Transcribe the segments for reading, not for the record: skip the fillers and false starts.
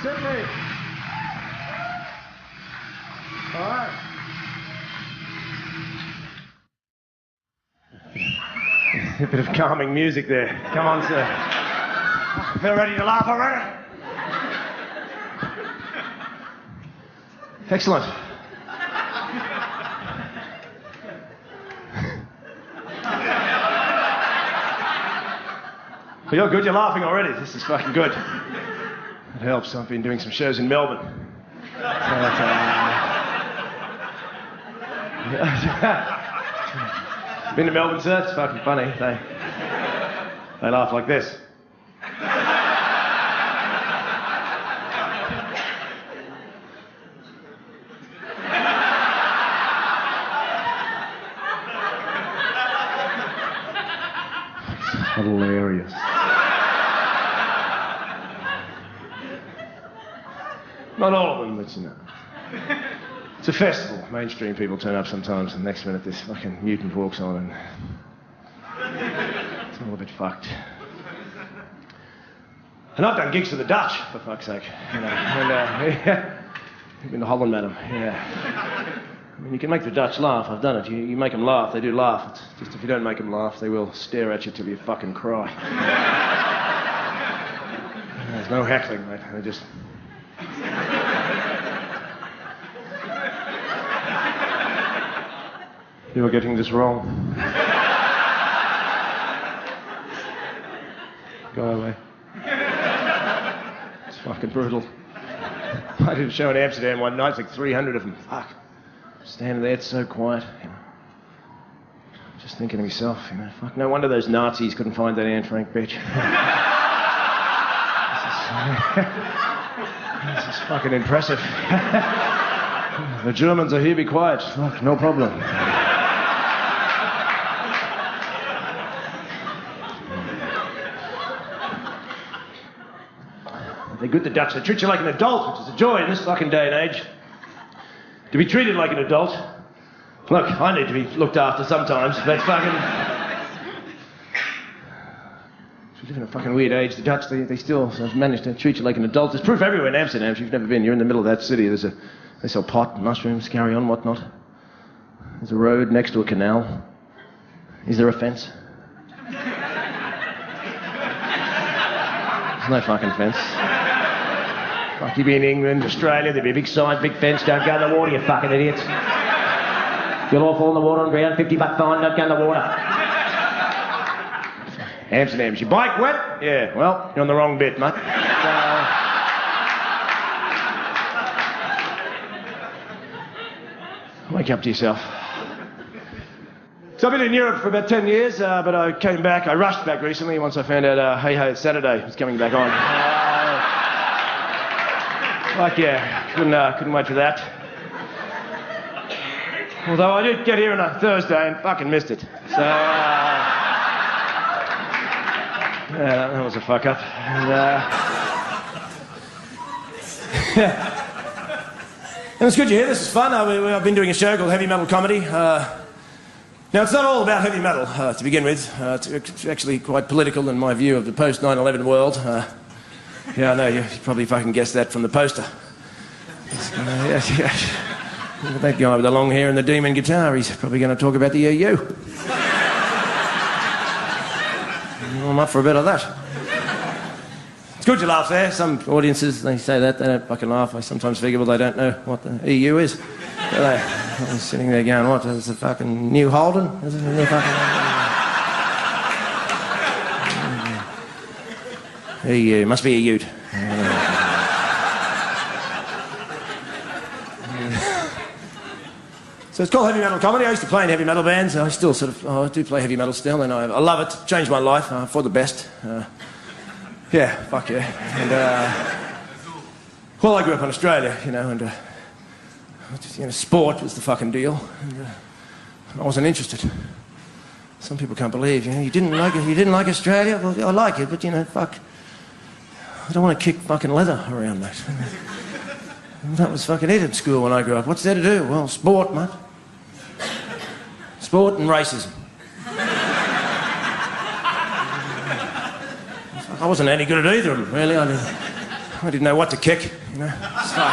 Certainly. All right. A bit of calming music there. Come on, sir. Feel ready to laugh already? Excellent. Well, you're good. You're laughing already. This is fucking good. It helps. I've been doing some shows in Melbourne. Been to Melbourne, sir? It's fucking funny. They laugh like this. Hilarious. Not all of them, but you know. It's a festival. Mainstream people turn up sometimes, and the next minute this fucking mutant walks on, and it's all a bit fucked. And I've done gigs for the Dutch, for fuck's sake. You know, and I've been to Holland, madam. Yeah. I mean, you can make the Dutch laugh. I've done it. You make them laugh, they do laugh. It's just if you don't make them laugh, they will stare at you till you fucking cry. There's no heckling, mate. They just... You're getting this wrong. Go away. It's fucking brutal. I did a show in Amsterdam one night, it's like 300 of them. Fuck. Standing there, it's so quiet. You know. Just thinking to myself, you know, fuck, no wonder those Nazis couldn't find that Anne Frank bitch. This is fucking impressive. The Germans are here, be quiet. Fuck, no problem. They're good, the Dutch. They treat you like an adult, which is a joy in this fucking day and age. To be treated like an adult. Look, I need to be looked after sometimes, but fucking... We live in a fucking weird age. The Dutch, they still have managed to treat you like an adult. There's proof everywhere in Amsterdam. If you've never been, you're in the middle of that city. They sell pot, mushrooms, carry on, whatnot. There's a road next to a canal. Is there a fence? There's no fucking fence. Like you'd be in England, Australia, there'd be a big sign, big fence, don't go in the water, you fucking idiots. You'll all fall in the water on ground, $50 fine, don't go in the water. Amsterdam, is your bike wet? Yeah, well, you're on the wrong bit, mate. Wake up to yourself. So I've been in Europe for about 10 years, but I came back, I rushed back recently once I found out Hey Hey It's Saturday was coming back on. Like, yeah, couldn't wait for that. Although I did get here on a Thursday and fucking missed it. So, That was a fuck up. And, and it's good you're here. This is fun. I've been doing a show called Heavy Metal Comedy. Now, it's not all about heavy metal, to begin with. It's actually quite political in my view of the post-9/11 world. Yeah, I know, you probably fucking guessed that from the poster. Yes. Look at that guy with the long hair and the demon guitar. He's probably going to talk about the EU. I'm up for a bit of that. It's good you laugh there. Some audiences, they say that, they don't fucking laugh. I sometimes figure, well, they don't know what the EU is. I'm sitting there going, what, is it fucking New Holden? Is it a new fucking... EU, must be a ute. So it's called Heavy Metal Comedy. I used to play in heavy metal bands. I still I do play heavy metal still, and I love it. Changed my life for the best. Yeah, fuck yeah. And, well, I grew up in Australia, you know, and... sport was the fucking deal. And, I wasn't interested. Some people can't believe, you know, you didn't like Australia? Well, I like it, but, you know, fuck. I don't want to kick fucking leather around, mate. That was fucking it at school when I grew up. What's there to do? Well, sport, mate. Sport and racism. I wasn't any good at either of them, really. I didn't know what to kick, you know. It's like,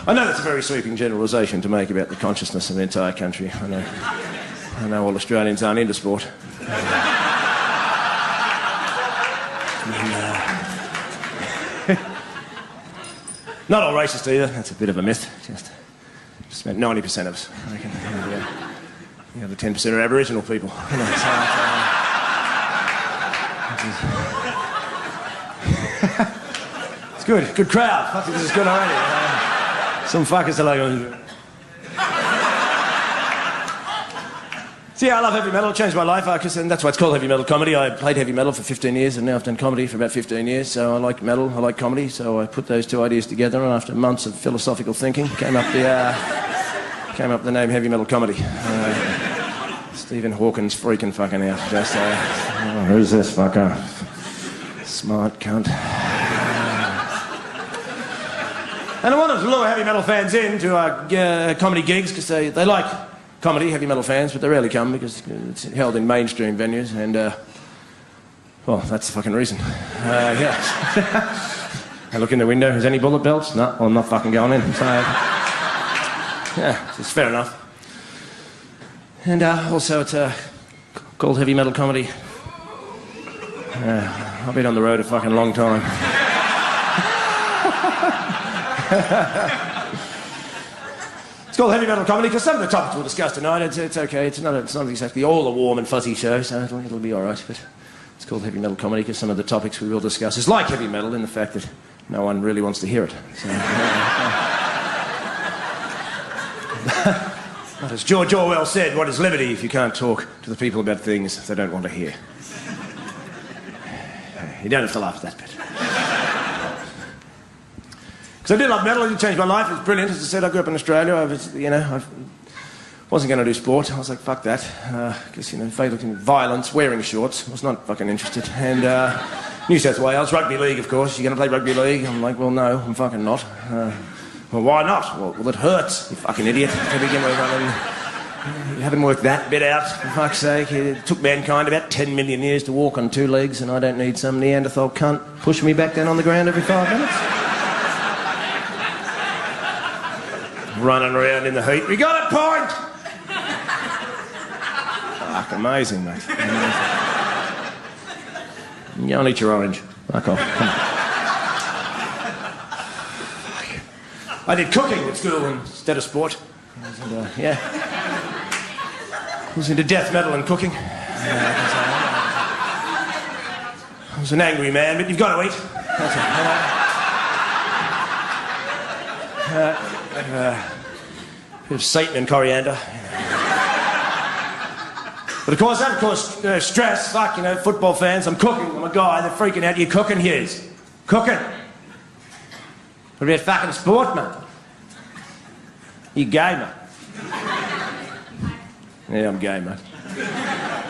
I know that's a very sweeping generalisation to make about the consciousness of the entire country. I know all Australians aren't into sport. Not all racist either. That's a bit of a myth. Just about 90% of us, I reckon. And, the other 10% are Aboriginal people. You know, it's good. Good crowd. I think this is good already. Some fuckers are like... So yeah, I love heavy metal. It changed my life, and that's why it's called heavy metal comedy. I played heavy metal for 15 years, and now I've done comedy for about 15 years. So I like metal, I like comedy. So I put those two ideas together, and after months of philosophical thinking, came up the name Heavy Metal Comedy. Stephen Hawking's freaking fucking out. Just who's this fucker? Smart cunt. And I wanted to lure heavy metal fans in to comedy gigs because they like comedy, heavy metal fans, but they rarely come because it's held in mainstream venues, and, well, that's the fucking reason. Yeah. I look in the window, is any bullet belts? No, well, I'm not fucking going in. So, yeah, it's fair enough. And also it's called Heavy Metal Comedy. I've been on the road a fucking long time. It's called Heavy Metal Comedy because some of the topics we'll discuss tonight, it's okay. It's not exactly all a warm and fuzzy show, so it'll be all right. But it's called Heavy Metal Comedy because some of the topics we will discuss is like heavy metal in the fact that no one really wants to hear it. So, but as George Orwell said, what is liberty if you can't talk to the people about things they don't want to hear? You don't have to laugh at that bit. Because I did love metal, it changed my life, it was brilliant. As I said, I grew up in Australia, I wasn't going to do sport. I was like, fuck that. Because, violence, wearing shorts, I was not fucking interested. And New South Wales, rugby league, of course. You're going to play rugby league? I'm like, well, no, I'm fucking not. Well, why not? Well, it hurts, you fucking idiot. To begin with, you haven't worked that bit out, for fuck's sake. It took mankind about 10 million years to walk on two legs, and I don't need some Neanderthal cunt pushing me back down on the ground every 5 minutes. Running around in the heat. We got a point! Fuck, amazing, mate. Amazing. You don't eat your orange. Fuck off. Come on. I did cooking at school instead of sport. Yeah. I was into death metal and cooking. I was an angry man, but you've got to eat. That's it. Bit of Satan and coriander. But of course, that stress, fuck, football fans, I'm cooking, I'm a guy, they're freaking out. You're cooking, Hughes. Cooking. What about fucking sport, man? You gay, man. Yeah, I'm gay, mate.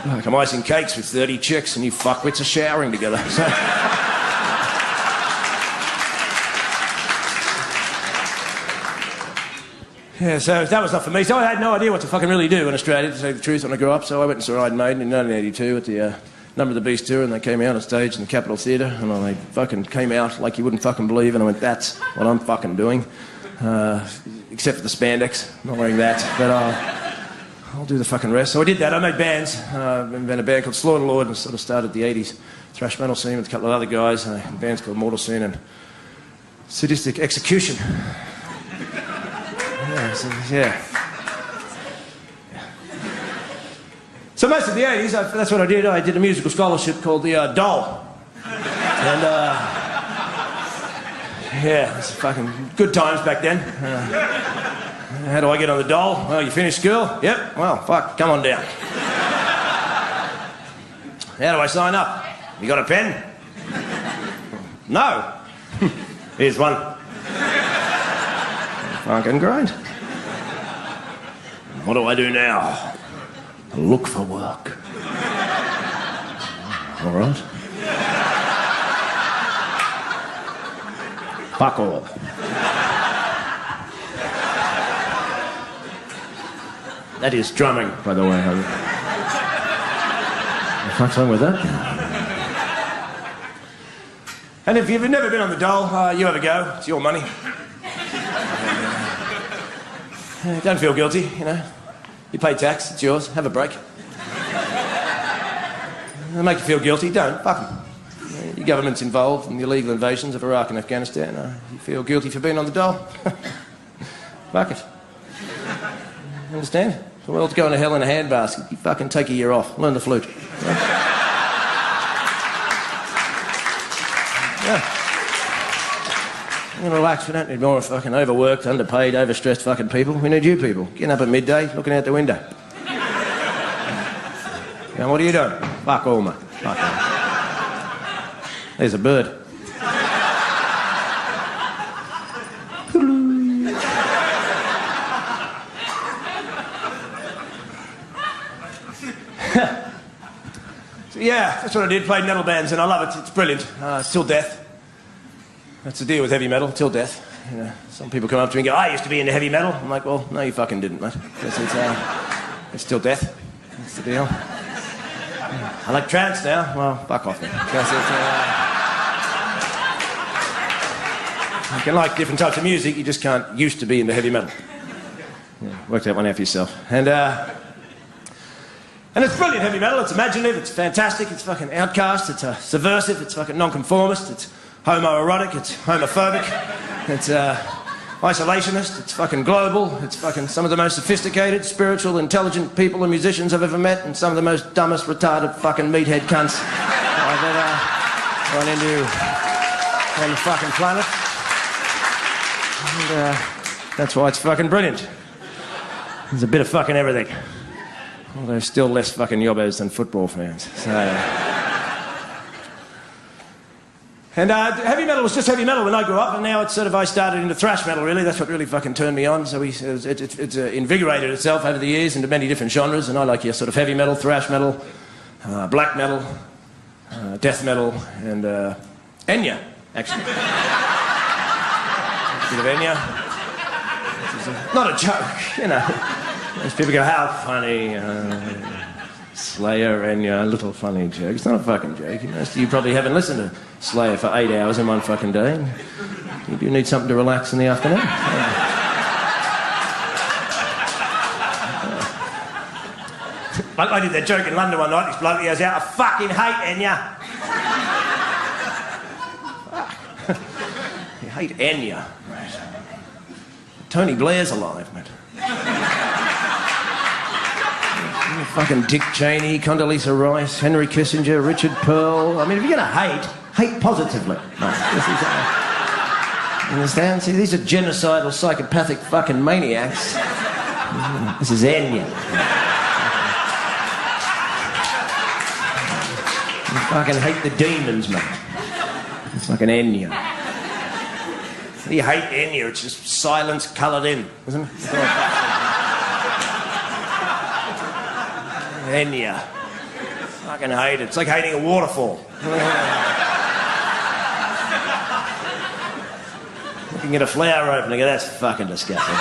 Like I'm icing cakes with 30 chicks and you fuckwits are showering together. So... Yeah, so that was not for me. So I had no idea what to fucking really do in Australia, to say the truth, when I grew up. So I went and saw Iron Maiden in 1982 at the Number of the Beast tour, and they came out on stage in the Capitol Theatre, and they fucking came out like you wouldn't fucking believe, and I went, that's what I'm fucking doing. Except for the spandex. I'm not wearing that, but I'll do the fucking rest. So I did that. I made bands. I made a band called Slaughter Lord, and sort of started the 80s thrash metal scene with a couple of other guys, bands called Mortal Sin and Sadistic Execution. Yeah. So most of the 80s, that's what I did. I did a musical scholarship called the Doll. And, yeah, it's fucking good times back then. How do I get on the Doll? Well, you finished school? Yep. Well, fuck, come on down. How do I sign up? You got a pen? No. Here's one. Fucking grind. What do I do now? Look for work. All right. Fuck all. That is drumming, by the way. What the fuck's wrong with that? And if you've never been on the Dole, you have a go. It's your money. Don't feel guilty, you know. You pay tax, it's yours. Have a break. They make you feel guilty, don't. Fuck them. Your government's involved in the illegal invasions of Iraq and Afghanistan. You feel guilty for being on the Dole. Fuck it. You understand? The world's going to hell in a handbasket. You fucking take a year off. Learn the flute. Yeah. You relax, we don't need more fucking overworked, underpaid, overstressed fucking people. We need you people. Getting up at midday, looking out the window. Now, what are you doing? Fuck all, mate. Fuck all. There's a bird. So, yeah, that's what I did, played metal bands, and I love it. It's brilliant. It's till death. That's the deal with heavy metal, till death. You know, some people come up to me and go, I used to be into heavy metal. I'm like, well, no, you fucking didn't, mate. It's till death. That's the deal. I like trance now. Well, fuck off, man. You can like different types of music, you just can't used to be into heavy metal. Yeah, work that one out for yourself. And it's brilliant, heavy metal. It's imaginative, it's fantastic, it's fucking outcast, it's subversive, it's fucking nonconformist, it's homoerotic, it's homophobic, it's isolationist, it's fucking global, it's fucking some of the most sophisticated, spiritual, intelligent people and musicians I've ever met, and some of the most dumbest, retarded fucking meathead cunts I've ever run into on the fucking planet. And that's why it's fucking brilliant. There's a bit of fucking everything. Although still less fucking yobbos than football fans. So... And heavy metal was just heavy metal when I grew up, and now it's sort of, I started into thrash metal, really. That's what really fucking turned me on. So it's invigorated itself over the years into many different genres, and I like your sort of heavy metal, thrash metal, black metal, death metal, and Enya, actually. A bit of Enya. Not a joke, you know. As people go, how funny. Slayer and a little funny joke. It's not a fucking joke. You probably haven't listened to Slayer for 8 hours in one fucking day. You do need something to relax in the afternoon. I did that joke in London one night. This bloke goes out, I fucking hate Enya. You hate Enya. Right. Tony Blair's alive, mate. Fucking Dick Cheney, Condoleezza Rice, Henry Kissinger, Richard Pearl. I mean, if you're going to hate positively. No, this is, you understand? See, these are genocidal, psychopathic fucking maniacs. This is Enya. You fucking hate the demons, mate. It's fucking Enya. You hate Enya, it's just silence coloured in, isn't it? Enya. Fucking hate it. It's like hating a waterfall. Looking at a flower opening, that's fucking disgusting.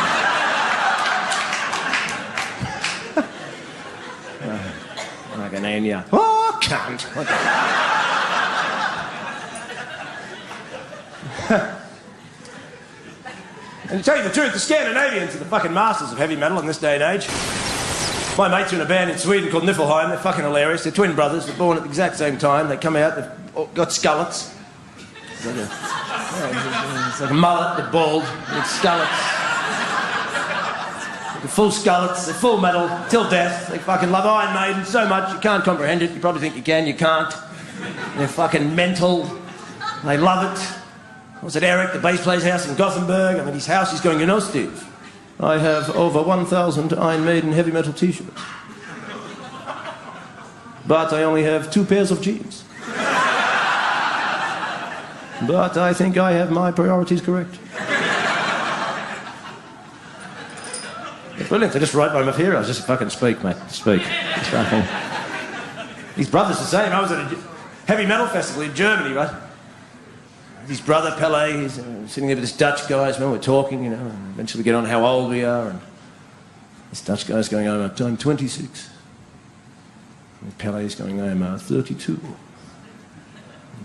Fucking Enya. Oh, cunt. And to tell you the truth, the Scandinavians are the fucking masters of heavy metal in this day and age. My mates are in a band in Sweden called Niflheim. They're fucking hilarious. They're twin brothers. They're born at the exact same time. They come out, they've got skullets. It's like a mullet, they're bald, with skullets. They're full skullets, they're full metal, till death. They fucking love Iron Maiden so much you can't comprehend it. You probably think you can, you can't. They're fucking mental. They love it. I was at Eric, the bass player's house in Gothenburg. I'm at his house, he's going, you know, Steve, I have over 1,000 Iron Maiden heavy metal t-shirts. But I only have 2 pairs of jeans. But I think I have my priorities correct. It's brilliant, they just write my materials, just fucking speak, mate, speak. Just fucking... His brother's the same. I was at a heavy metal festival in Germany, right? His brother, Pele, he's sitting there with this Dutch guy, and we're talking, you know, and eventually we get on how old we are, and this Dutch guy's going, I'm 26. And Pele's going, I'm 32. And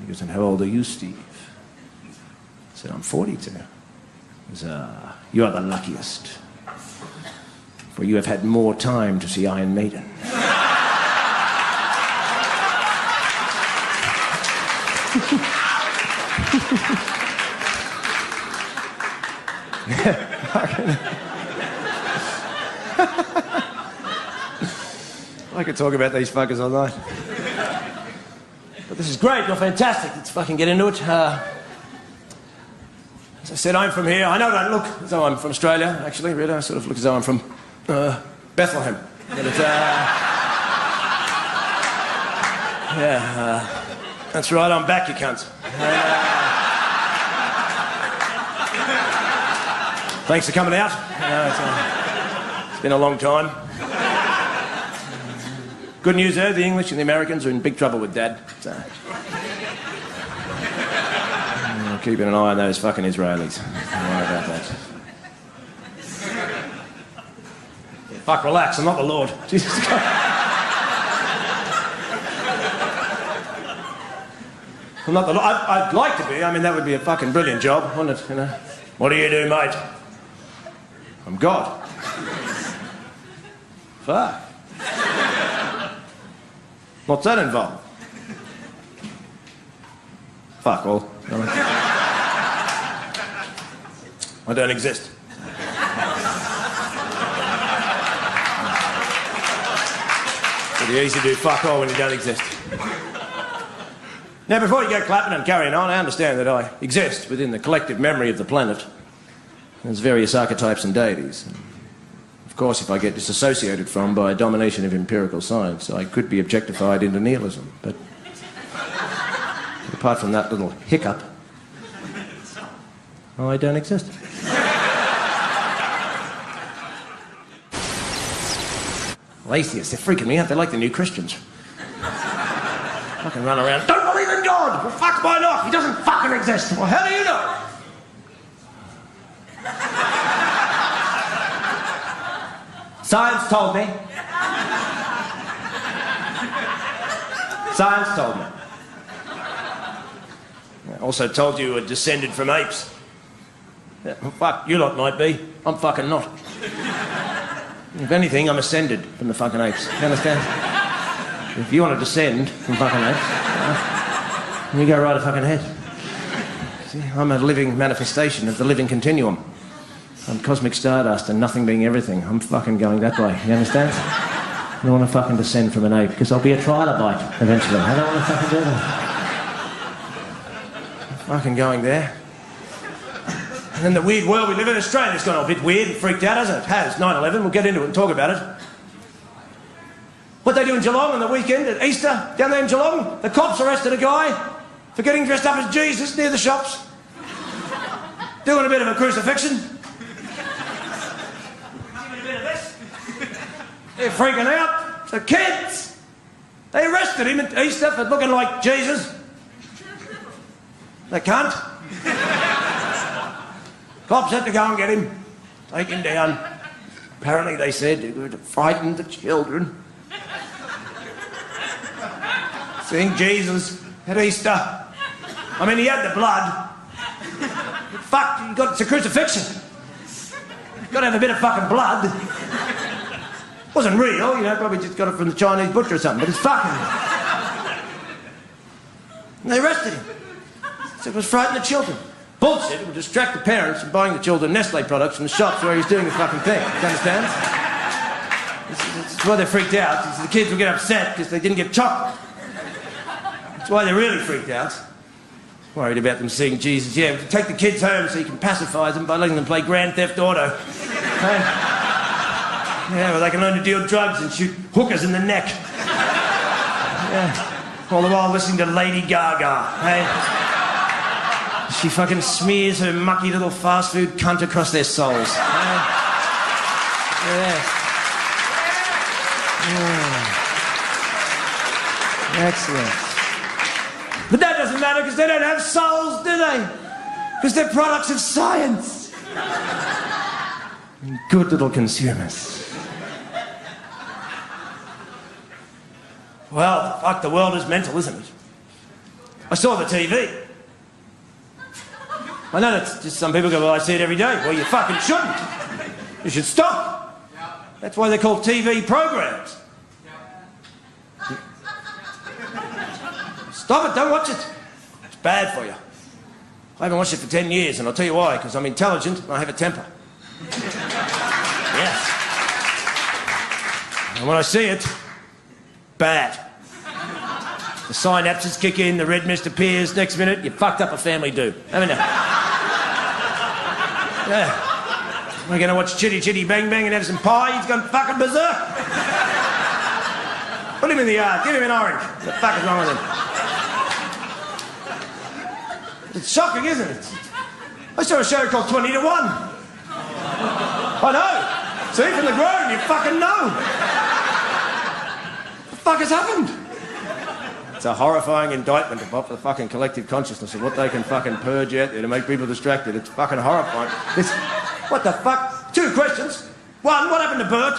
he goes, and how old are you, Steve? I said, I'm 42. He goes, you are the luckiest, for you have had more time to see Iron Maiden. I could talk about these fuckers all night. But this is great, you're fantastic. Let's fucking get into it. As I said, I'm from here. I know I don't look as though I'm from Australia, actually, really. I sort of look as though I'm from Bethlehem. But it's, that's right, I'm back, you cunts. Thanks for coming out. It's been a long time. Good news though, the English and the Americans are in big trouble with Dad. So. Keeping an eye on those fucking Israelis. Don't worry about that. Fuck, relax, I'm not the Lord. Jesus Christ. I'm not the Lord. I'd like to be. I mean, that would be a fucking brilliant job, wouldn't it? You know? What do you do, mate? I'm God. Fuck. What's that involve? Fuck all. I don't exist. Pretty easy to do fuck all when you don't exist. Now, before you go clapping and carrying on, I understand that I exist within the collective memory of the planet. There's various archetypes and deities. Of course, if I get disassociated from by a domination of empirical science, I could be objectified into nihilism. But apart from that little hiccup, I don't exist. Well, atheists, they're freaking me out. They're like the new Christians. Fucking run around, don't believe in God! Well, fuck, why not? He doesn't fucking exist. Well, how do you know? Science told me. Science told me. I also told you were descended from apes. Yeah, well, fuck, you lot might be. I'm fucking not. If anything, I'm ascended from the fucking apes. You understand? If you want to descend from fucking apes, you go right fucking ahead. See, I'm a living manifestation of the living continuum. I'm cosmic stardust and nothing being everything. I'm fucking going that way. You understand? I don't want to fucking descend from an ape because I'll be a trilobite eventually. I don't want to fucking do that. I'm fucking going there. And then the weird world we live in, Australia's gone a bit weird and freaked out, hasn't it? It has. 9/11. We'll get into it and talk about it. What they do in Geelong on the weekend at Easter, down there in Geelong, the cops arrested a guy for getting dressed up as Jesus near the shops. Doing a bit of a crucifixion. Doing a bit of this. They're freaking out. The kids! They arrested him at Easter for looking like Jesus. They can't. Cops had to go and get him, take him down. Apparently, they said they were to frighten the children. Seeing Jesus at Easter. I mean, he had the blood. But fuck, it's a crucifixion. You've got to have a bit of fucking blood. It wasn't real, probably just got it from the Chinese butcher or something, but it's fucking. And they arrested him. Said it was frighten the children. Bullshit, it would distract the parents from buying the children Nestle products from the shops where he's doing the fucking thing. Do you understand? That's why they're freaked out. The kids will get upset because they didn't get chocolate. That's why they're really freaked out. Worried about them seeing Jesus. Yeah, take the kids home so you can pacify them by letting them play Grand Theft Auto. Hey? Yeah, well, they can learn to deal drugs and shoot hookers in the neck. Yeah. All the while listening to Lady Gaga. Hey? She fucking smears her mucky little fast food cunt across their souls. Hey? Yeah. Excellent. But that doesn't matter because they don't have souls, do they? Because they're products of science. And good little consumers. Well, fuck, the world is mental, isn't it? I saw the TV. I know that's just some people go, well, I see it every day. Well, you fucking shouldn't. You should stop. That's why they're called TV programs. Stop it, don't watch it. It's bad for you. I haven't watched it for 10 years, and I'll tell you why, because I'm intelligent and I have a temper. Yes. And when I see it, bad. The synapses kick in, the red mist appears, next minute, you fucked up a family do. Haven't you? Yeah. We're going to watch Chitty Chitty Bang Bang and have some pie. He's gone fucking berserk. Put him in the yard. Give him an orange. What the fuck is wrong with him? It's shocking, isn't it? I saw a show called 20 to 1. I know. See, from the ground, you fucking know. What the fuck has happened? It's a horrifying indictment of the fucking collective consciousness of what they can fucking purge out there to make people distracted. It's fucking horrifying. What the fuck? 2 questions. 1, what happened to Bert?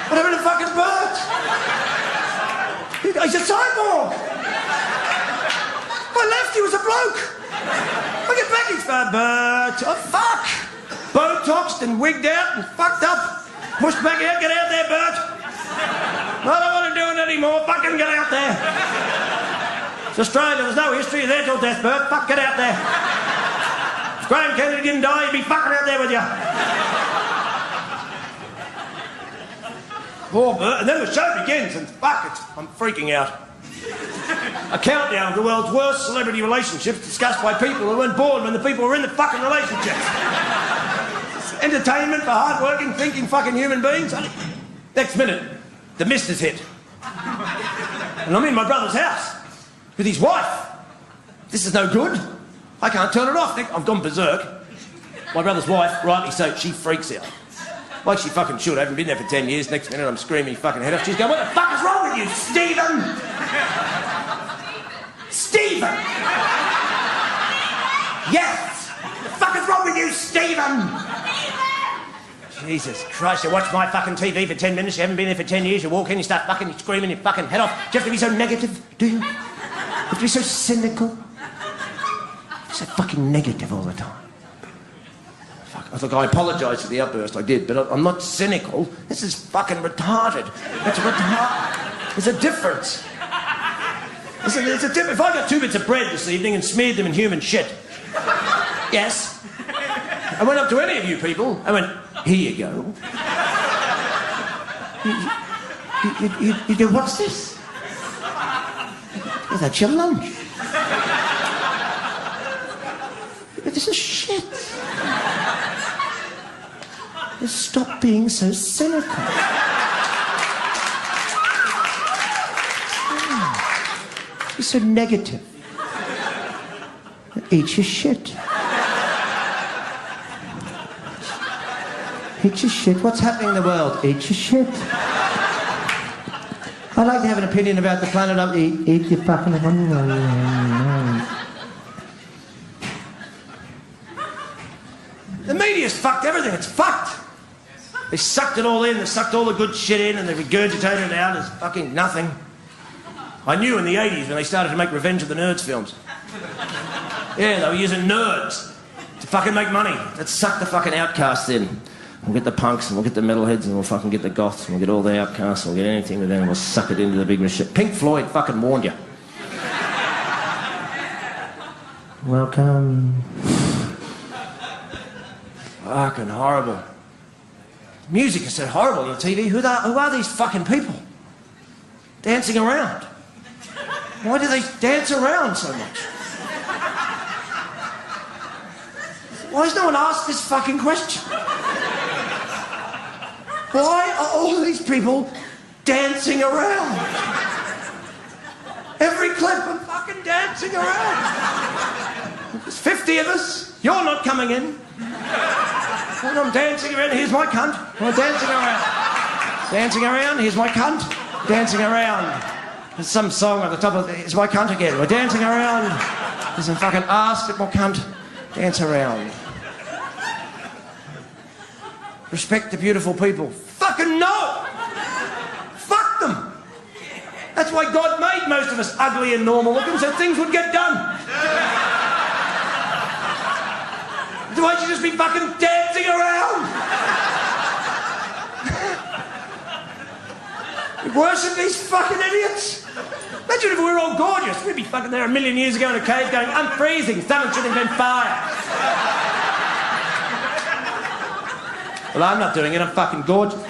What happened to fucking Bert? He's a cyborg. My lefty was a bloke. I get back, he's Bert. Oh, fuck. Botoxed and wigged out and fucked up. Pushed back out, get out there, Bert. I don't want to do it anymore. Fucking get out there. It's Australia. There's no history of there till death, Bert. Fuck, get out there. If Graham Kennedy didn't die, he'd be fucking out there with you. Poor Bert. And then the show begins, and fuck it, I'm freaking out. A countdown of the world's worst celebrity relationships discussed by people who weren't born when the people were in the fucking relationships. Entertainment for hard-working, thinking fucking human beings. Next minute, the mist has hit. And I'm in my brother's house with his wife. This is no good. I can't turn it off. I've gone berserk. My brother's wife, rightly so, she freaks out. Like she fucking should. I haven't been there for 10 years. Next minute, I'm screaming fucking head off. She's going, what the fuck is wrong with you, Stephen? Stephen! Yes! What the fuck is wrong with you, Stephen? Jesus Christ, you watch my fucking TV for 10 minutes, you haven't been there for 10 years, you walk in, you start fucking screaming your fucking head off. Do you have to be so negative, do you? You have to be so cynical? So fucking negative all the time. Fuck, I think I apologise for the outburst, I did, but I'm not cynical. This is fucking retarded. It's retarded. There's a difference. There's a difference. If I got 2 bits of bread this evening and smeared them in human shit, yes, I went up to any of you people, I went, here you go. You go, what's this? That's your lunch. This is shit. Stop being so cynical. You're so negative. Eat your shit. Eat your shit. What's happening in the world? Eat your shit. I'd like to have an opinion about the planet. Eat your fucking... The media's fucked everything. It's fucked. They sucked it all in. They sucked all the good shit in and they regurgitated it out as fucking nothing. I knew in the 80s when they started to make Revenge of the Nerds films. Yeah, they were using nerds to fucking make money. Let's suck the fucking outcasts in. We'll get the punks and we'll get the metalheads and we'll fucking get the goths and we'll get all the outcasts and we'll get anything with them and we'll suck it into the big machine. Pink Floyd fucking warned you. Welcome. Fucking horrible. Music is so horrible on TV. Who are these fucking people? Dancing around. Why do they dance around so much? Why has no one asked this fucking question? Why are all these people dancing around? Every clip of fucking dancing around. There's 50 of us. You're not coming in. When I'm dancing around, here's my cunt. I'm dancing around. Dancing around, here's my cunt. Dancing around. There's some song at the top of it. It's my cunt again. We're dancing around. There's a fucking ass, bit more cunt. Dance around. Respect the beautiful people. Fucking no! Fuck them! That's why God made most of us ugly and normal looking, so things would get done. Why don't you just be fucking dancing around? Worship these fucking idiots. Imagine if we were all gorgeous. We'd be fucking there a million years ago in a cave going, I'm freezing, someone should invent fire. Well, I'm not doing it, I'm fucking gorgeous.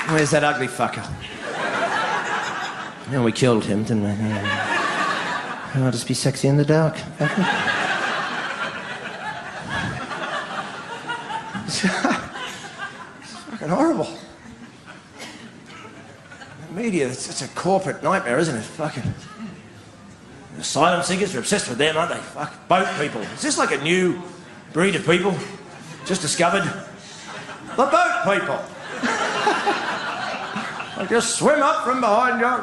Where's that ugly fucker? And we killed him, didn't we? I'll just be sexy in the dark. It's fucking horrible. The media, it's a corporate nightmare, isn't it? Fucking... Asylum seekers are obsessed with them, aren't they? Fuck, boat people. Is this like a new breed of people just discovered? The boat people. They just swim up from behind you.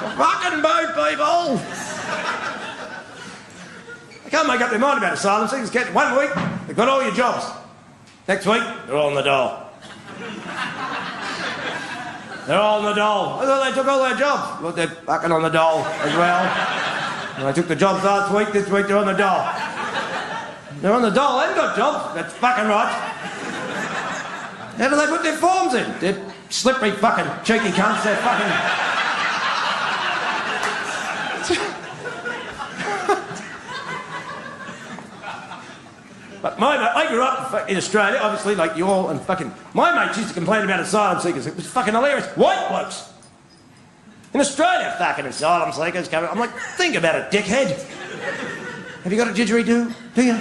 The fucking boat people. They can't make up their mind about asylum seekers. Get 1 week, they've got all your jobs. Next week, they're all in the dole. They're all in the dole. I thought they took all their jobs. Look, they're fucking on the dole as well. And they took the jobs last week, this week they're on the dole. They're on the dole, they haven't got jobs. That's fucking right. How do they put their forms in? They're slippery fucking cheeky cunts, they're fucking... But I grew up in Australia, obviously, like you all, and fucking... My mates used to complain about asylum seekers. It was fucking hilarious. White blokes! In Australia, fucking asylum seekers coming... I'm like, think about it, dickhead. Have you got a didgeridoo? Do you?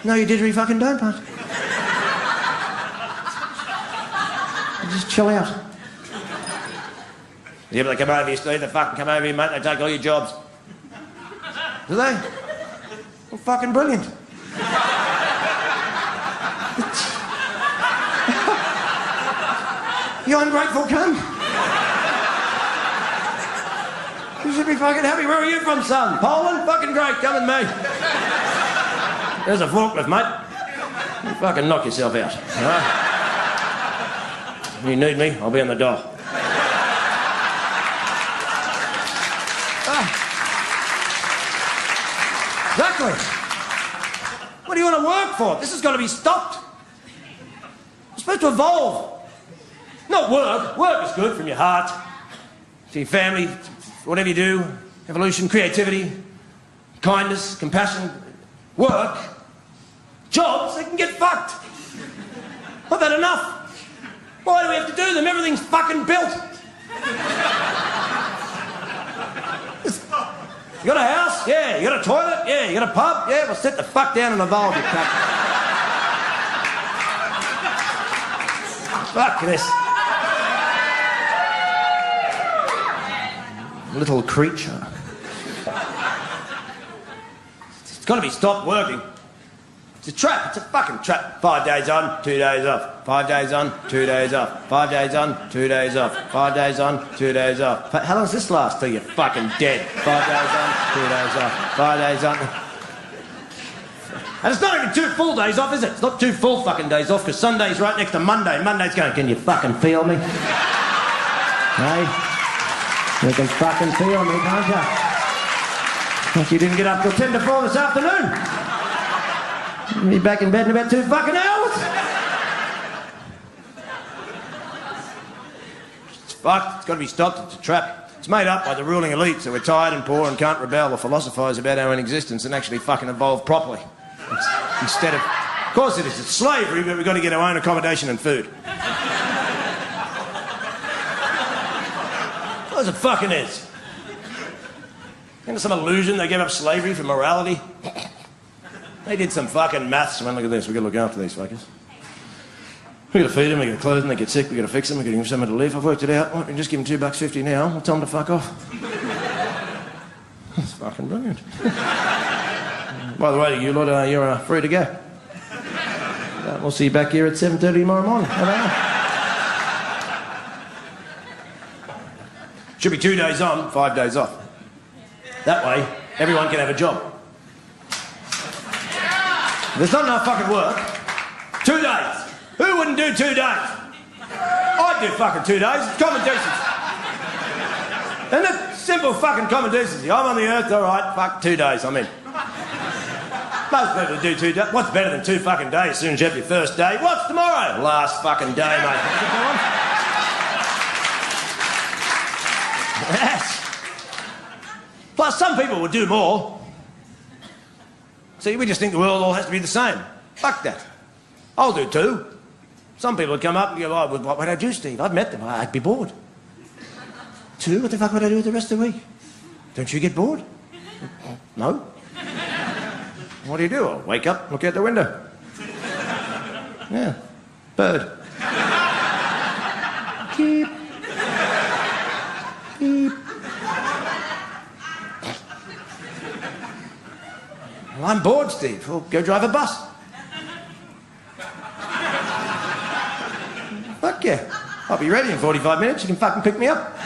No, you didgeridoo fucking don't, but... Just chill out. Yeah, but they come over here, Steve. They fucking come over here, mate. They take all your jobs. Do they? Well, fucking brilliant. You ungrateful cunt. You should be fucking happy. Where are you from, son? Poland? Fucking great. Come with me. There's a forklift, mate. You fucking knock yourself out. All right? You need me, I'll be on the door. Exactly. What do you want to work for? This has got to be stopped. You're supposed to evolve. Not work. Work is good from your heart, to your family, whatever you do. Evolution, creativity, kindness, compassion. Work. Jobs, they can get fucked. Not that enough? Why do we have to do them? Everything's fucking built. You got a house? Yeah. You got a toilet? Yeah. You got a pub? Yeah. Well, sit the fuck down and evolve, you cunt. Fuck this. little creature. It's got to be stopped working. It's a trap. It's a fucking trap. 5 days on, 2 days off. 5 days on, 2 days off. 5 days on, 2 days off. 5 days on, 2 days off. How long does this last till you're fucking dead? 5 days on, 2 days off. 5 days on. And it's not even 2 full days off, is it? It's not 2 full fucking days off, because Sunday's right next to Monday. Monday's going, can you fucking feel me? Hey? You can fucking feel me, can't you? Like you didn't get up till 10 to 4 this afternoon. You'll be back in bed in about 2 fucking hours. It's fucked. It's got to be stopped. It's a trap. It's made up by the ruling elite, so we're tired and poor and can't rebel or philosophise about our own existence and actually fucking evolve properly. Instead of course it is. It's slavery, but we've got to get our own accommodation and food. Of course it fucking is. Isn't it some illusion they gave up slavery for morality? They did some fucking maths. Man, look at this. We've got to look after these fuckers. We've got to feed them, we've got to clothe them, they get sick, we've got to fix them, we've got to give them somewhere to live. I've worked it out. Well, we can just give them $2.50 now. We'll tell them to fuck off. That's fucking brilliant. By the way, you lot, you're free to go. We'll see you back here at 7:30 tomorrow morning. Should be 2 days on, 5 days off. That way, everyone can have a job. There's not enough fucking work. 2 days. Who wouldn't do 2 days? I'd do fucking 2 days. It's common decency. And it's simple fucking common decency. I'm on the earth, all right, fuck 2 days, I'm in. Most people do 2 days. What's better than 2 fucking days as soon as you have your first day? What's tomorrow? Last fucking day, mate. Yes. Plus, some people would do more. See, we just think the world all has to be the same. Fuck that. I'll do 2. Some people would come up and go, oh, what would I do, Steve? I've met them. I'd be bored. 2? What the fuck would I do with the rest of the week? Don't you get bored? No. What do? I'll wake up, look out the window. Yeah. Bird. Keep. Keep. Well, I'm bored, Steve. Well, go drive a bus. Fuck yeah. I'll be ready in 45 minutes. You can fucking pick me up.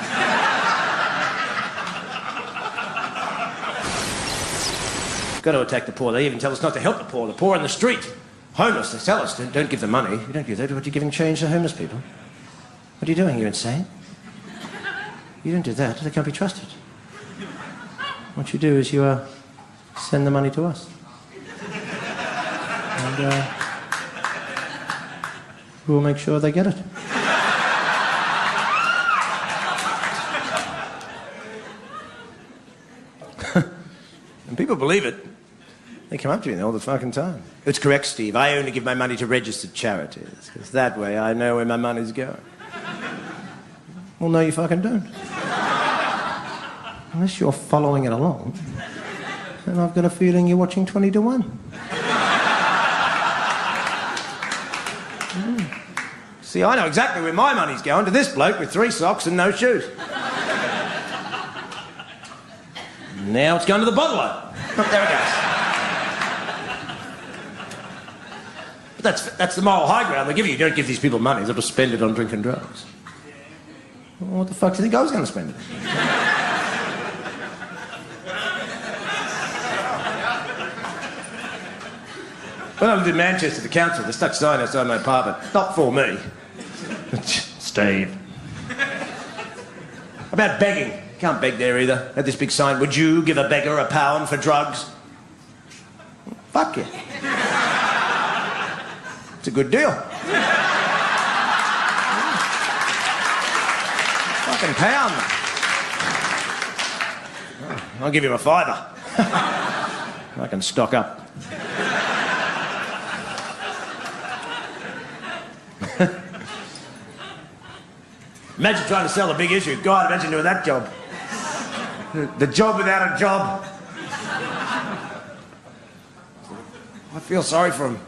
Got to attack the poor. They even tell us not to help the poor. The poor in the street. Homeless, they tell us. Don't give them money. You don't give that. What are you giving change to homeless people? What are you doing? You're insane. You don't do that. They can't be trusted. What you do is you send the money to us. And we'll make sure they get it. And people believe it. They come up to me all the fucking time. It's correct, Steve. I only give my money to registered charities, because that way I know where my money's going. Well, no, you fucking don't. Unless you're following it along. And I've got a feeling you're watching 20 to 1. See, I know exactly where my money's going, to this bloke with 3 socks and no shoes. Now it's going to the bottler. Oh, there it goes. But that's the moral high ground they give you. You don't give these people money, they'll just spend it on drink and drugs. Well, what the fuck do you think I was going to spend it? When I lived in Manchester, the council, they stuck a sign outside my apartment. Not for me. Steve. About begging. Can't beg there either. Had this big sign, would you give a beggar £1 for drugs? Fuck it. It's a good deal. Fucking £1. I'll give him a £5. I can stock up. Imagine trying to sell a big issue. God, imagine doing that job. The job without a job. I feel sorry for them.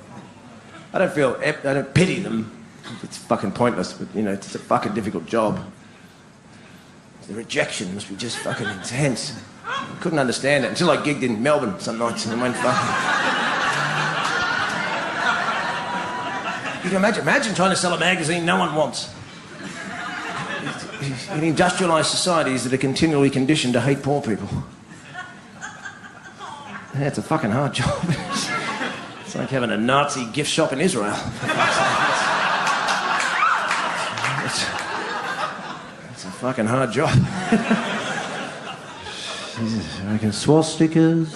I don't pity them. It's fucking pointless, but, you know, it's a fucking difficult job. The rejection must be just fucking intense. I couldn't understand it until I gigged in Melbourne some nights and went fucking... You can imagine trying to sell a magazine no one wants. In industrialised societies that are continually conditioned to hate poor people. Yeah, it's a fucking hard job. It's like having a Nazi gift shop in Israel. It's a fucking hard job. Jesus, I reckon swastikas.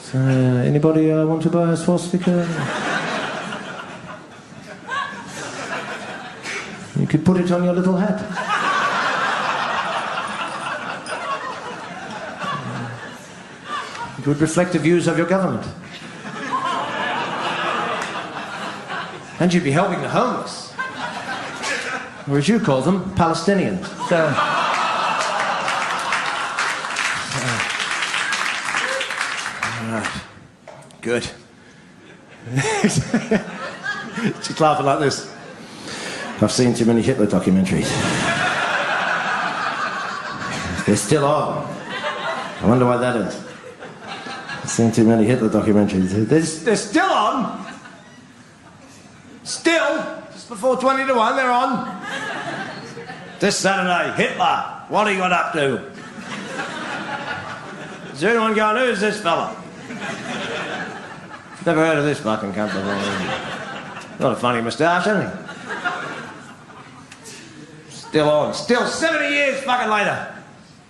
So, anybody want to buy a swastika? You could put it on your little hat. It would reflect the views of your government. And you'd be helping the homeless. Or as you call them, Palestinians. So... Alright. Good. She's laughing like this. I've seen too many Hitler documentaries. They're still on. I wonder why that is. I've seen too many Hitler documentaries. They're still on? Still? Just before 20 to 1, they're on. This Saturday, Hitler, what he got up to? Is there anyone going, who's this fella? Never heard of this fucking cunt before. Not a funny moustache, isn't he? Still on. Still 70 years fucking later.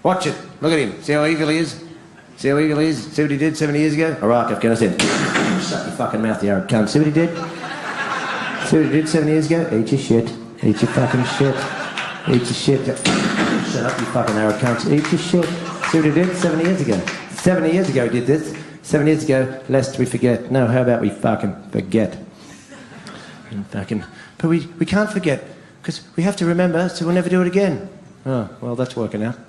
Watch it. Look at him. See how evil he is? See how evil he is? See what he did 70 years ago? Iraq, Afghanistan. Shut your fucking mouth, you Arab cunt. See what he did? See what he did 70 years ago? Eat your shit. Eat your fucking shit. Eat your shit. Shut up, you fucking Arab cunts. Eat your shit. See what he did 70 years ago? 70 years ago he did this. 7 years ago, lest we forget. No, how about we fucking forget? And fucking... But we can't forget, because we have to remember, so we'll never do it again. Oh, well, that's working out.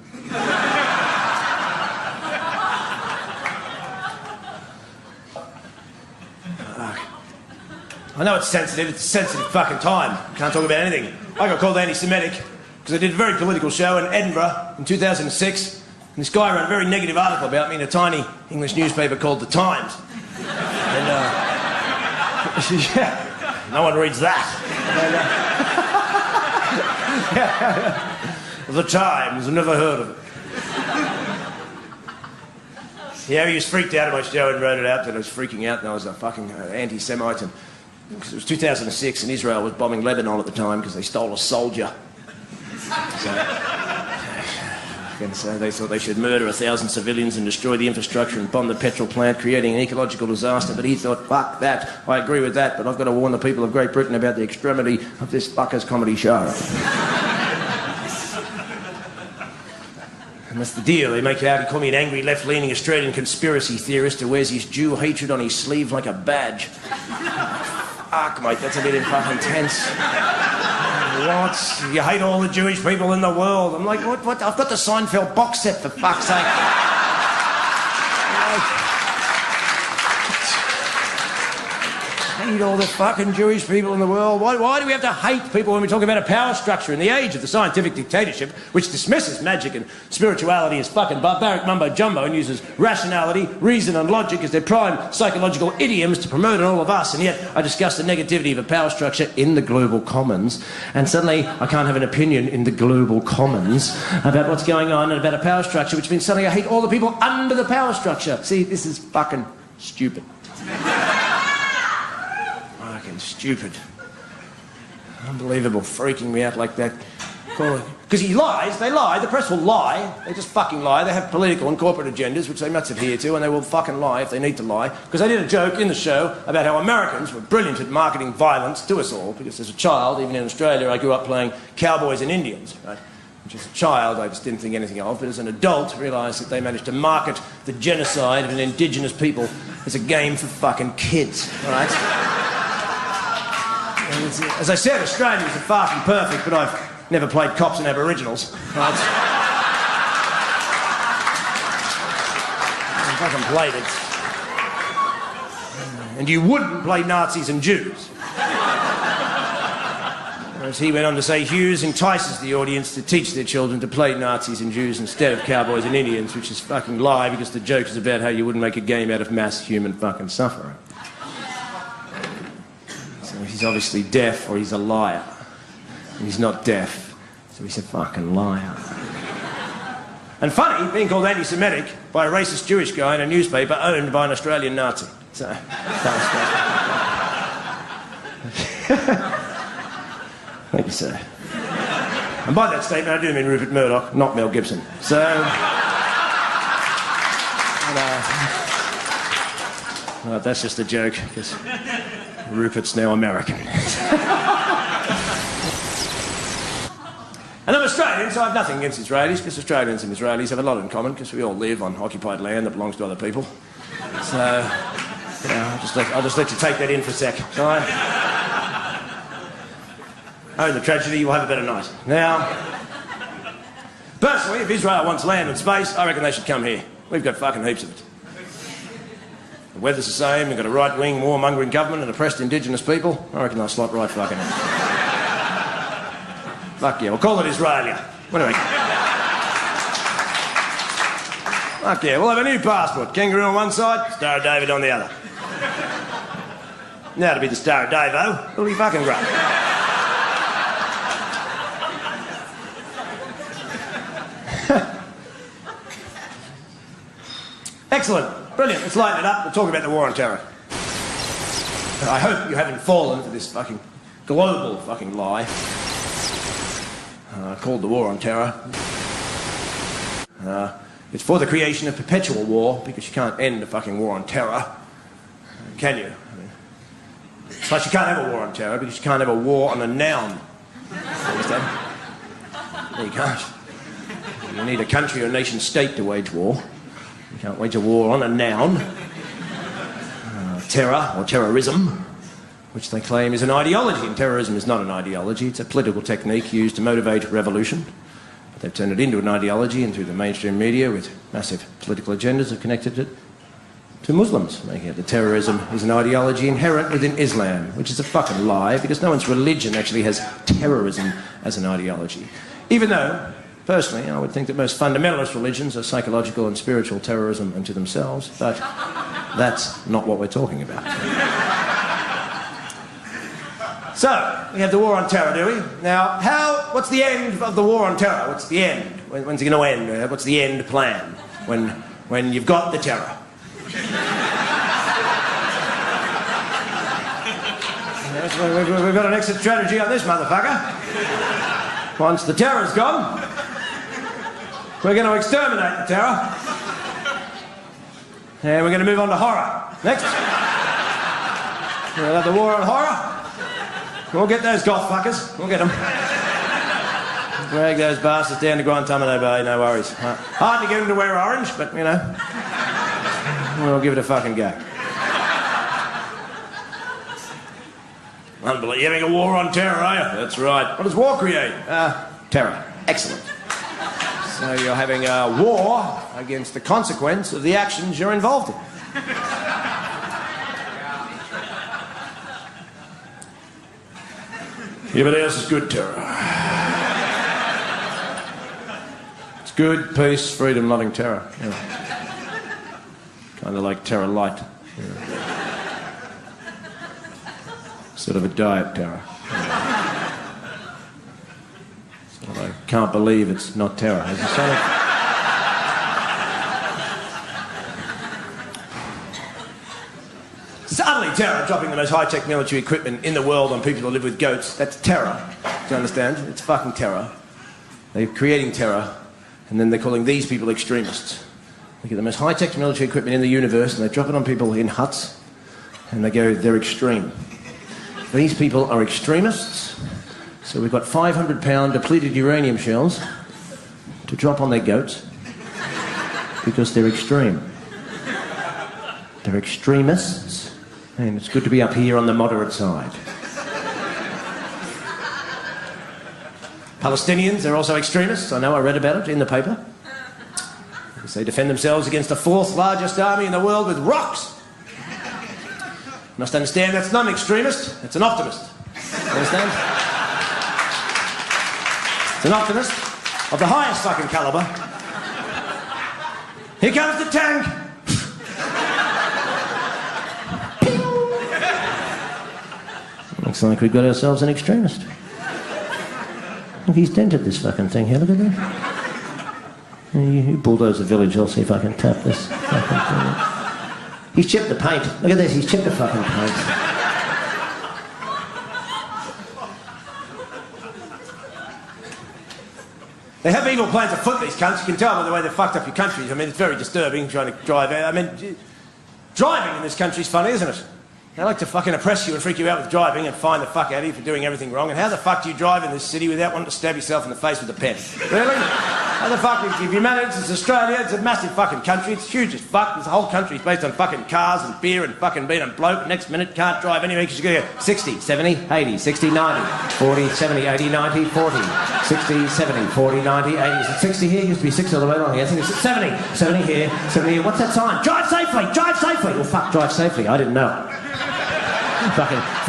I know it's a sensitive fucking time. Can't talk about anything. I got called anti-Semitic because I did a very political show in Edinburgh in 2006. And this guy wrote a very negative article about me in a tiny English newspaper called The Times. And, yeah, no one reads that. The Times, I've never heard of it. Yeah, he was freaked out at my show and wrote it out that I was freaking out and I was a fucking anti-Semite. And because it was 2006 and Israel was bombing Lebanon at the time because they stole a soldier. So they thought they should murder 1,000 civilians and destroy the infrastructure and bomb the petrol plant, creating an ecological disaster. But he thought, fuck that, I agree with that, but I've got to warn the people of Great Britain about the extremity of this fucker's comedy show. And that's the deal. They make it out, he called me an angry left-leaning Australian conspiracy theorist who wears his Jew hatred on his sleeve like a badge. Fuck, mate, that's a bit fucking intense. What? You hate all the Jewish people in the world. I'm like, what? I've got the Seinfeld box set, for fuck's sake. Hate all the fucking Jewish people in the world. Why do we have to hate people when we talk about a power structure in the age of the scientific dictatorship, which dismisses magic and spirituality as fucking barbaric mumbo-jumbo and uses rationality, reason and logic as their prime psychological idioms to promote on all of us? And yet I discuss the negativity of a power structure in the global commons, and suddenly I can't have an opinion in the global commons about what's going on and about a power structure, which means suddenly I hate all the people under the power structure. See, this is fucking stupid. Stupid. Unbelievable, freaking me out like that. Because he lies, they lie, the press will lie, they just fucking lie, they have political and corporate agendas, which they must adhere to, and they will fucking lie if they need to lie. Because I did a joke in the show about how Americans were brilliant at marketing violence to us all, because as a child, even in Australia, I grew up playing cowboys and Indians, right? Which as a child I just didn't think anything of, but as an adult realised that they managed to market the genocide of an indigenous people as a game for fucking kids, right? As I said, Australians are far from perfect, but I've never played cops and Aboriginals, right? I fucking played it. And you wouldn't play Nazis and Jews. As he went on to say, Hughes entices the audience to teach their children to play Nazis and Jews instead of cowboys and Indians, which is fucking lie because the joke is about how you wouldn't make a game out of mass human fucking suffering. So he's obviously deaf or he's a liar. And he's not deaf, so he's a fucking liar. And funny, being called anti-Semitic by a racist Jewish guy in a newspaper owned by an Australian Nazi. So, that was great. Thank you, sir. And by that statement, I do mean Rupert Murdoch, not Mel Gibson. So... well, that's just a joke, because Rupert's now American. And I'm Australian, so I have nothing against Israelis, because Australians and Israelis have a lot in common, because we all live on occupied land that belongs to other people. So, you know, I'll just let you take that in for a sec, shall I? Own the tragedy, you'll have a better night. Now, personally, if Israel wants land and space, I reckon they should come here. We've got fucking heaps of it. The weather's the same, we've got a right-wing, warmongering government and oppressed indigenous people. I reckon they'll slot right fucking in. Fuck yeah, we'll call it Israelia. What do you reckon? Fuck yeah, we'll have a new passport. Kangaroo on one side, Star of David on the other. Now to be the Star of Davo, it'll be fucking great. Excellent. Brilliant. Let's lighten it up. We'll talk about the war on terror. I hope you haven't fallen for this fucking global fucking lie called the war on terror. It's for the creation of perpetual war because you can't end a fucking war on terror. Can you? Plus you can't have a war on terror because you can't have a war on a noun. Understand? No, you can't. You need a country or nation state to wage war. You can't wage a war on a noun. Terror, or terrorism, which they claim is an ideology. And terrorism is not an ideology. It's a political technique used to motivate revolution. But they've turned it into an ideology, and through the mainstream media, with massive political agendas, have connected it to Muslims, making it that terrorism is an ideology inherent within Islam, which is a fucking lie, because no one's religion actually has terrorism as an ideology. Even though, personally, I would think that most fundamentalist religions are psychological and spiritual terrorism unto themselves, but that's not what we're talking about. So, we have the war on terror, do we? Now, what's the end of the war on terror? What's the end? When's it going to end? What's the end plan? When you've got the terror? We've got an exit strategy on this motherfucker. Once the terror's gone, we're going to exterminate the terror. And we're going to move on to horror. Next. We'll have the war on horror. We'll get those goth fuckers. We'll get them. Drag those bastards down to Guantanamo Bay, no worries. Hard to get them to wear orange, but, you know, we'll give it a fucking go. Unbelievable. You're having a war on terror, are you? That's right. What does war create? Terror. Excellent. So you're having a war against the consequence of the actions you're involved in. Everybody else is good terror. It's good, peace, freedom, loving terror. Yeah. Kind of like terror light. Yeah. Sort of a diet terror. Sort of I can't believe it's not terror. Is it sort of... It's utterly terror, dropping the most high-tech military equipment in the world on people who live with goats. That's terror. Do you understand? It's fucking terror. They're creating terror, and then they're calling these people extremists. They get the most high-tech military equipment in the universe, and they drop it on people in huts, and they go, they're extreme. These people are extremists, so we've got 500-pound depleted uranium shells to drop on their goats because they're extreme. They're extremists. And it's good to be up here on the moderate side. Palestinians are also extremists. I know, I read about it in the paper. Because they defend themselves against the fourth largest army in the world with rocks. You must understand that's not an extremist, it's an optimist. You understand? An optimist of the highest fucking calibre. Here comes the tank. Looks like we've got ourselves an extremist. Look, he's dented this fucking thing here, look at that. You bulldoze the village, I'll see if I can tap this fucking thing. He's chipped the paint. Look at this, he's chipped the fucking paint. They have evil plans afoot, these cunts. You can tell by the way they've fucked up your countries. I mean, it's very disturbing trying to drive out. I mean, driving in this country is funny, isn't it? They like to fucking oppress you and freak you out with driving and fine the fuck out of you for doing everything wrong. And how the fuck do you drive in this city without wanting to stab yourself in the face with a pen? Really? How the fuck, if you manage, it's Australia, it's a massive fucking country, it's huge as fuck. This whole country is based on fucking cars and beer and fucking being a bloke. Next minute, can't drive anywhere because you're going to go 60, 70, 80, 60, 90, 40, 70, 80, 90, 40, 60, 70, 40, 90, 80. 60 here, used to be 6 all the way along here. I think it's 70, 70 here, 70 here. What's that sign? Drive safely, drive safely. Well, fuck, drive safely. I didn't know. Fucking